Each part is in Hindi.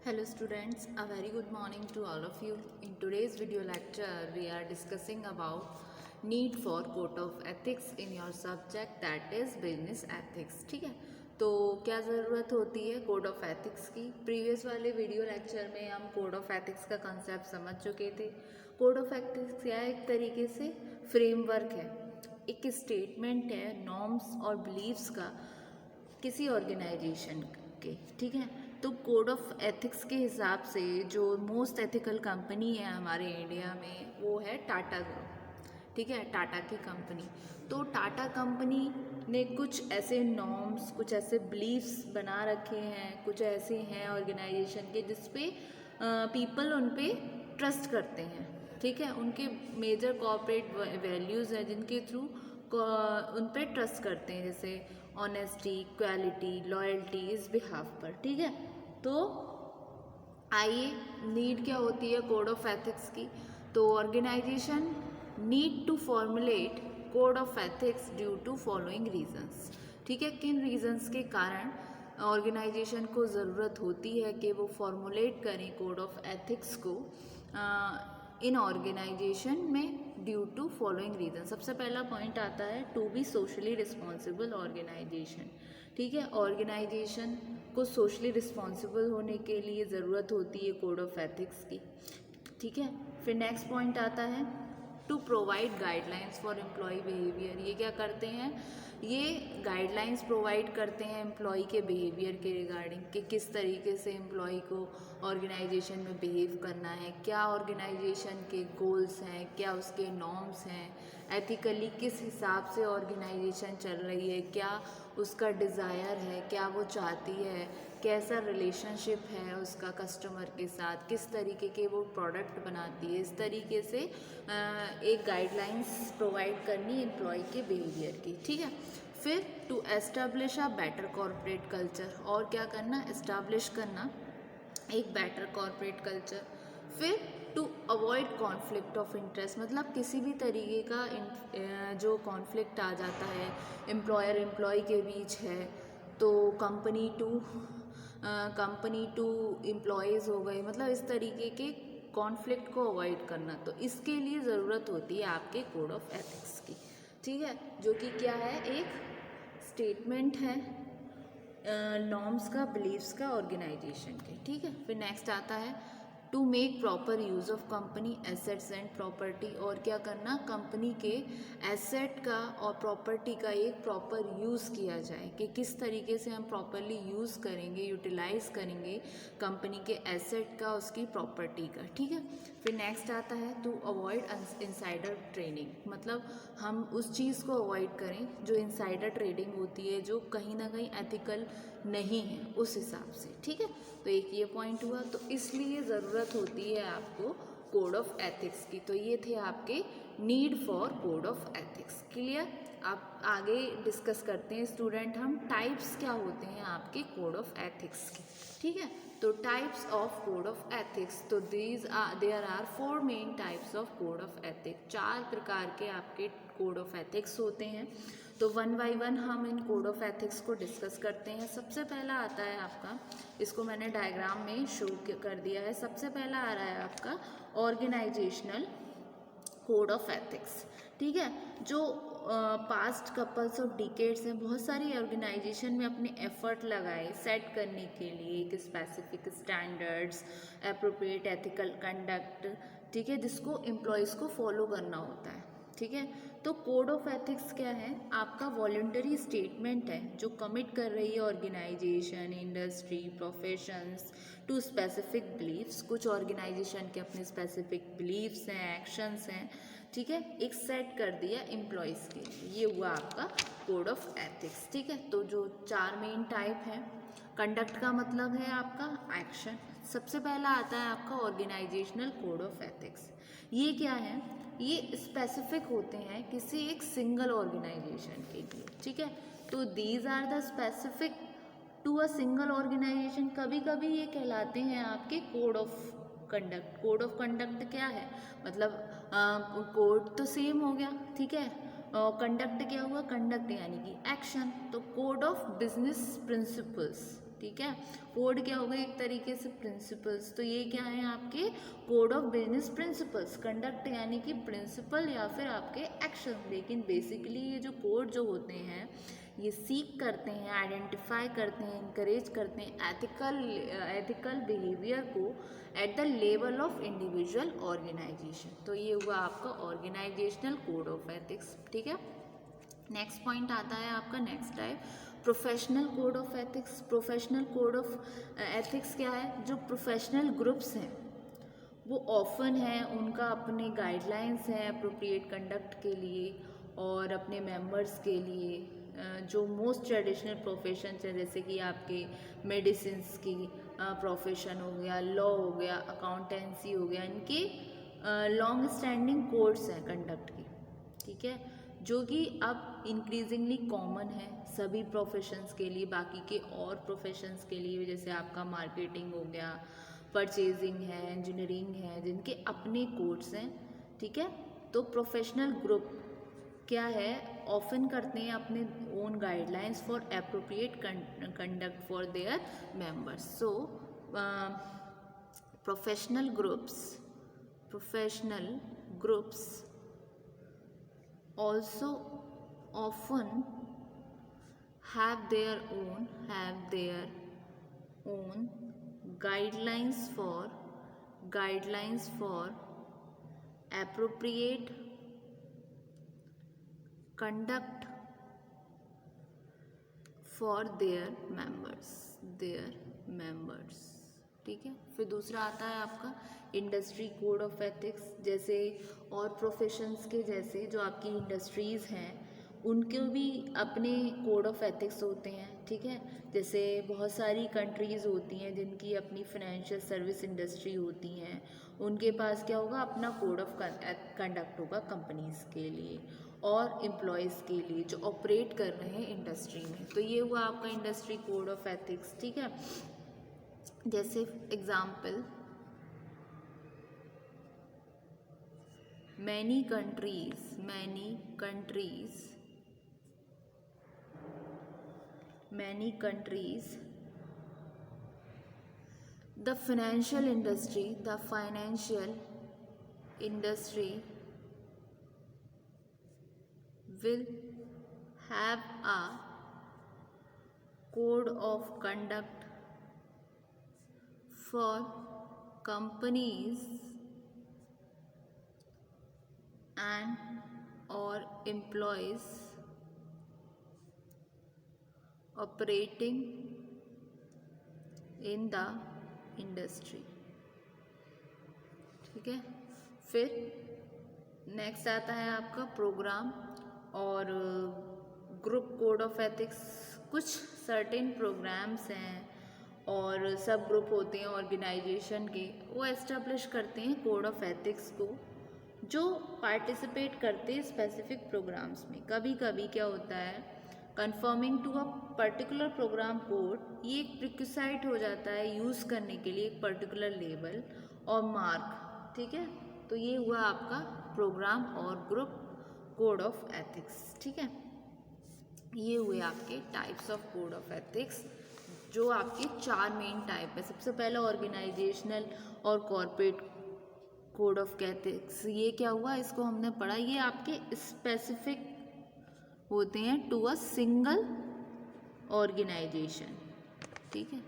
Hello students, a very good morning to all of you. In today's video lecture, we are discussing about need for code of ethics in your subject that is business ethics. ठीक है, तो क्या ज़रूरत होती है कोड ऑफ एथिक्स की। प्रीवियस वाले वीडियो लेक्चर में हम कोड ऑफ एथिक्स का कंसेप्ट समझ चुके थे। कोड ऑफ एथिक्स क्या है? एक तरीके से फ्रेमवर्क है, एक स्टेटमेंट है नॉर्म्स और बिलीव्स का किसी ऑर्गेनाइजेशन के। ठीक है, तो कोड ऑफ एथिक्स के हिसाब से जो मोस्ट एथिकल कंपनी है हमारे इंडिया में वो है टाटा ग्रुप। ठीक है, टाटा की कंपनी। तो टाटा कंपनी ने कुछ ऐसे नॉर्म्स, कुछ ऐसे बिलीफ्स बना रखे हैं, कुछ ऐसे हैं ऑर्गेनाइजेशन के जिसपे पीपल उन पे ट्रस्ट करते हैं। ठीक है, उनके मेजर कॉर्पोरेट वैल्यूज़ हैं जिनके थ्रू उन पे ट्रस्ट करते हैं, जैसे ऑनेस्टी, क्वालिटी, लॉयल्टी इस बिहाफ पर। ठीक है, तो आइए नीड क्या होती है कोड ऑफ एथिक्स की। तो organisation need to formulate code of ethics due to following reasons. ठीक है, किन रीजंस के कारण ऑर्गेनाइजेशन को ज़रूरत होती है कि वो फॉर्मुलेट करें कोड ऑफ एथिक्स को इन ऑर्गेनाइजेशन में ड्यू टू फॉलोइंग रीजन। सबसे पहला पॉइंट आता है to be socially responsible organisation. ठीक है, ऑर्गेनाइजेशन को सोशली रिस्पॉन्सिबल होने के लिए ज़रूरत होती है कोड ऑफ एथिक्स की। ठीक है, फिर नेक्स्ट पॉइंट आता है to provide guidelines for employ behaviour. ये क्या करते हैं? ये गाइडलाइंस प्रोवाइड करते हैं एम्प्लॉय के बिहेवियर के रिगार्डिंग कि किस तरीके से एम्प्लॉय को ऑर्गेनाइजेशन में बिहेव करना है, क्या ऑर्गेनाइजेशन के गोल्स हैं, क्या उसके नॉर्म्स हैं, एथिकली किस हिसाब से ऑर्गेनाइजेशन चल रही है, क्या उसका डिज़ायर है, क्या वो चाहती है, कैसा रिलेशनशिप है उसका कस्टमर के साथ, किस तरीके के वो प्रोडक्ट बनाती है। इस तरीके से एक गाइडलाइंस प्रोवाइड करनी एम्प्लॉय के बिहेवियर की। ठीक है, फिर to establish a better corporate culture, और क्या करना? एस्टेब्लिश करना एक बेटर कॉर्पोरेट कल्चर। फिर to avoid conflict of interest, मतलब किसी भी तरीके का जो कॉन्फ्लिक्ट आ जाता है एम्प्लॉयर एम्प्लॉय के बीच है, तो कंपनी टू एम्प्लॉयज़ हो गए, मतलब इस तरीके के कॉन्फ्लिक्ट को अवॉइड करना। तो इसके लिए ज़रूरत होती है आपके कोड ऑफ एथिक्स की। ठीक है, जो कि क्या है? एक स्टेटमेंट है नॉर्म्स का, बिलीव्स का ऑर्गेनाइजेशन के। ठीक है, फिर नेक्स्ट आता है to make proper use of company assets and property, और क्या करना? कंपनी के एसेट का और प्रॉपर्टी का एक प्रॉपर यूज़ किया जाए कि किस तरीके से हम प्रॉपरली यूज़ करेंगे, यूटिलाइज करेंगे कंपनी के एसेट का, उसकी प्रॉपर्टी का। ठीक है, फिर नेक्स्ट आता है टू अवॉइड इनसाइडर ट्रेडिंग, मतलब हम उस चीज़ को अवॉइड करें जो इनसाइडर ट्रेडिंग होती है, जो कहीं ना कहीं एथिकल नहीं है उस हिसाब से। ठीक है, तो एक ये पॉइंट हुआ। तो इसलिए ज़रूरत होती है आपको कोड ऑफ एथिक्स की। तो ये थे आपके need for code of ethics. Clear? आप आगे डिस्कस करते हैं स्टूडेंट हम टाइप्स क्या होते हैं आपके कोड ऑफ एथिक्स की। ठीक है, तो types of code of ethics, तो there are 4 main types of code of ethics. 4 प्रकार के आपके कोड ऑफ एथिक्स होते हैं। तो वन बाय वन हम इन कोड ऑफ एथिक्स को डिस्कस करते हैं। सबसे पहला आता है आपका, इसको मैंने डायग्राम में शो कर दिया है। सबसे पहला आ रहा है आपका ऑर्गेनाइजेशनल कोड ऑफ एथिक्स। ठीक है, जो पास्ट कपल्स ऑफ डिकेड्स हैं, बहुत सारी ऑर्गेनाइजेशन में अपने एफर्ट लगाए सेट करने के लिए एक specific standards, appropriate ethical conduct. ठीक है, जिसको एम्प्लॉयज़ को फॉलो करना होता है। ठीक है, तो कोड ऑफ एथिक्स क्या है? आपका वॉलंटरी स्टेटमेंट है जो कमिट कर रही है organisation, industry, professions to specific beliefs. कुछ ऑर्गेनाइजेशन के अपने स्पेसिफिक बिलीव्स हैं, एक्शंस हैं। ठीक है, एक सेट कर दिया एम्प्लॉयज़ के लिए, ये हुआ आपका कोड ऑफ एथिक्स। ठीक है, तो जो 4 मेन टाइप हैं, कंडक्ट का मतलब है आपका एक्शन। सबसे पहला आता है आपका ऑर्गेनाइजेशनल कोड ऑफ एथिक्स। ये क्या है? ये स्पेसिफिक होते हैं किसी एक सिंगल ऑर्गेनाइजेशन के लिए। ठीक है, तो these are the specific to a single organisation. कभी कभी ये कहलाते हैं आपके code of conduct. Code of conduct क्या है? मतलब कोड तो सेम हो गया, ठीक है, कंडक्ट क्या हुआ? कंडक्ट यानी कि एक्शन। तो कोड ऑफ बिजनेस प्रिंसिपल्स, ठीक है। कोड क्या होगा, एक तरीके से प्रिंसिपल्स। तो ये क्या है आपके code of business principles, conduct यानी कि प्रिंसिपल या फिर आपके एक्शन। लेकिन बेसिकली ये जो कोड जो होते हैं ये सीक करते हैं, आइडेंटिफाई करते हैं, इंकरेज करते हैं एथिकल बिहेवियर को at the level of individual organisation. तो ये हुआ आपका ऑर्गेनाइजेशनल कोड ऑफ एथिक्स, ठीक है। नेक्स्ट पॉइंट आता है आपका next type, professional code of ethics. Professional code of ethics क्या है, जो प्रोफेशनल ग्रुप्स हैं वो ऑफन है, उनका अपने गाइडलाइंस हैं अप्रोप्रिएट कंडक्ट के लिए और अपने मेंबर्स के लिए। जो मोस्ट ट्रेडिशनल प्रोफेशन है जैसे कि आपके मेडिसिन्स की प्रोफेशन हो गया, लॉ हो गया, अकाउंटेंसी हो गया, इनके लॉन्ग स्टैंडिंग कोड्स हैं कंडक्ट की, ठीक है, जो कि अब इंक्रीजिंगली कॉमन है सभी प्रोफेशंस के लिए। बाकी के और प्रोफेशंस के लिए जैसे आपका मार्केटिंग हो गया, परचेजिंग है, इंजीनियरिंग है, जिनके अपने कोड्स हैं, ठीक है। तो प्रोफेशनल ग्रुप क्या है, ऑफन करते हैं अपने own guidelines for appropriate conduct for their members. So professional groups also often have their own guidelines for appropriate conduct for their members, ठीक है। फिर दूसरा आता है आपका इंडस्ट्री कोड ऑफ एथिक्स। जैसे और प्रोफेशंस के जैसे जो आपकी इंडस्ट्रीज़ हैं उनके भी अपने कोड ऑफ एथिक्स होते हैं, ठीक है। जैसे बहुत सारी कंट्रीज़ होती हैं जिनकी अपनी फाइनेंशियल सर्विस इंडस्ट्री होती हैं, उनके पास क्या होगा, अपना कोड ऑफ कंडक्ट होगा कंपनीज़ के लिए और एम्प्लॉयज़ के लिए जो ऑपरेट कर रहे हैं इंडस्ट्री में। तो ये हुआ आपका इंडस्ट्री कोड ऑफ एथिक्स, ठीक है। जैसे example, many countries the financial industry will have a code of conduct for companies and or employees operating in the industry, ठीक है। फिर नेक्स्ट आता है आपका प्रोग्राम और ग्रुप कोड ऑफ एथिक्स। कुछ सर्टेन प्रोग्राम्स हैं और सब ग्रुप होते हैं ऑर्गेनाइजेशन के, वो एस्टेब्लिश करते हैं कोड ऑफ एथिक्स को, जो पार्टिसिपेट करते हैं स्पेसिफिक प्रोग्राम्स में। कभी कभी क्या होता है, conforming to a particular programme code, ये एक प्रिक्विसाइट हो जाता है यूज़ करने के लिए एक पर्टिकुलर लेवल और मार्क, ठीक है। तो ये हुआ आपका प्रोग्राम और ग्रुप कोड ऑफ एथिक्स, ठीक है। ये हुए आपके types of code of ethics, जो आपके 4 मेन टाइप है। सबसे पहले ऑर्गेनाइजेशनल और कॉर्पोरेट कोड ऑफ एथिक्स। ये क्या हुआ, इसको हमने पढ़ा, ये आपके स्पेसिफिक होते हैं टू अ सिंगल ऑर्गेनाइजेशन, ठीक है।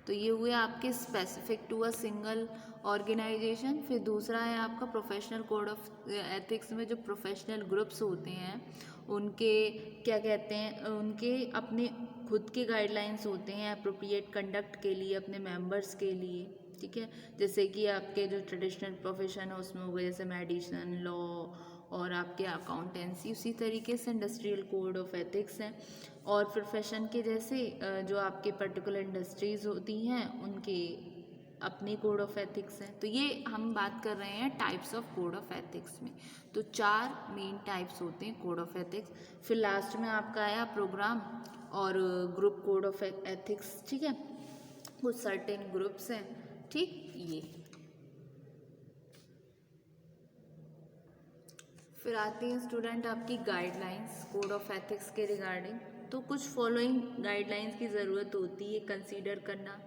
तो ये हुए आपके specific to a single organisation. फिर दूसरा है आपका प्रोफेशनल कोड ऑफ एथिक्स में जो प्रोफेशनल ग्रुप्स होते हैं उनके क्या कहते हैं, उनके अपने खुद के गाइडलाइंस होते हैं अप्रोप्रिएट कंडक्ट के लिए अपने मेंबर्स के लिए, ठीक है। जैसे कि आपके जो ट्रेडिशनल प्रोफेशन है उसमें हो गए जैसे मेडिसिन, लॉ और आपके अकाउंटेंसी, उसी तरीके से इंडस्ट्रियल कोड ऑफ एथिक्स हैं। और प्रोफेशन के जैसे जो आपके पर्टिकुलर इंडस्ट्रीज़ होती हैं उनके अपने कोड ऑफ एथिक्स हैं। तो ये हम बात कर रहे हैं types of code of ethics में। तो 4 मेन टाइप्स होते हैं कोड ऑफ एथिक्स। फिर लास्ट में आपका आया प्रोग्राम और ग्रुप कोड ऑफ एथिक्स, ठीक है। कुछ सर्टेन ग्रुप्स हैं, ठीक। ये फिर आती हैं स्टूडेंट आपकी गाइडलाइंस कोड ऑफ एथिक्स के रिगार्डिंग। तो कुछ फॉलोइंग गाइडलाइंस की ज़रूरत होती है कंसीडर करना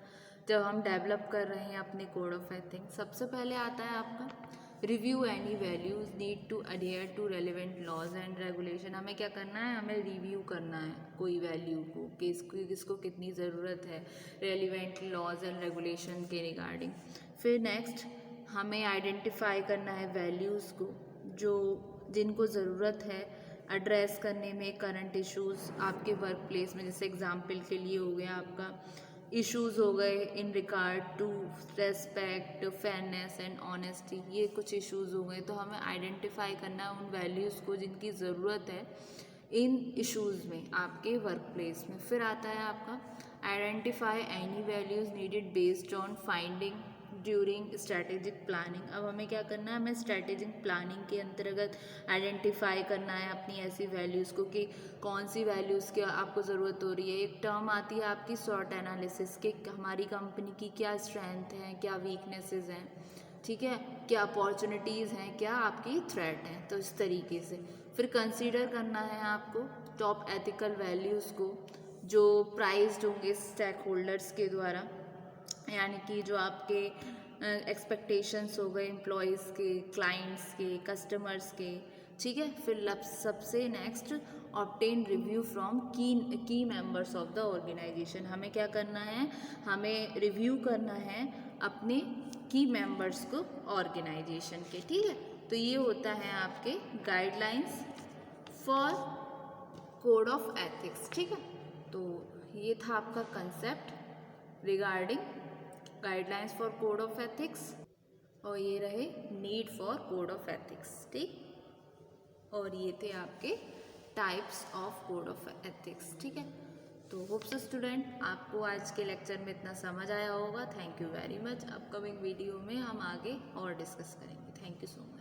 जब हम डेवलप कर रहे हैं अपने कोड ऑफ एथिक्स। सबसे पहले आता है आपका review any values need to adhere to relevant laws and regulation. हमें क्या करना है, हमें रिव्यू करना है कोई वैल्यू को कि किसको कितनी ज़रूरत है रेलिवेंट लॉज एंड रेगुलेशन के रिगार्डिंग। फिर नेक्स्ट हमें आइडेंटिफाई करना है वैल्यूज़ को जो जिनको ज़रूरत है एड्रेस करने में करंट इश्यूज़ आपके वर्क प्लेस में। जैसे एग्जाम्पल के लिए हो गया आपका इश्यूज़ हो गए in regard to respect fairness and honesty, ये कुछ इश्यूज़ हो गए। तो हमें आइडेंटिफाई करना है उन वैल्यूज़ को जिनकी ज़रूरत है इन इश्यूज़ में आपके वर्क प्लेस में। फिर आता है आपका identify any values needed based on finding during strategic planning. अब हमें क्या करना है, हमें स्ट्रैटेजिक प्लानिंग के अंतर्गत आइडेंटिफाई करना है अपनी ऐसी वैल्यूज़ को कि कौन सी वैल्यूज़ की आपको ज़रूरत हो रही है। एक टर्म आती है आपकी स्वॉट एनालिसिस के, हमारी कंपनी की क्या स्ट्रेंथ हैं, क्या वीकनेसेस हैं, ठीक है, क्या अपॉर्चुनिटीज़ हैं, क्या आपकी थ्रेट हैं। तो इस तरीके से फिर कंसीडर करना है आपको टॉप एथिकल वैल्यूज़ को जो प्राइज्ड होंगे स्टेक होल्डर्स के द्वारा, यानी कि जो आपके एक्सपेक्टेशंस हो गए एम्प्लॉयज़ के, क्लाइंट्स के, कस्टमर्स के, ठीक है। फिर सबसे नेक्स्ट ऑब्टेन रिव्यू फ्रॉम की मेंबर्स ऑफ द ऑर्गेनाइजेशन। हमें क्या करना है, हमें रिव्यू करना है अपने की मेंबर्स को ऑर्गेनाइजेशन के, ठीक है। तो ये होता है आपके guidelines for code of ethics, ठीक है। तो ये था आपका concept regarding guidelines for code of ethics, और ये रहे need for code of ethics, ठीक। और ये थे आपके types of code of ethics, ठीक है। तो होप्स स्टूडेंट आपको आज के लेक्चर में इतना समझ आया होगा। Thank you very much. Upcoming video में हम आगे और डिस्कस करेंगे। Thank you so much.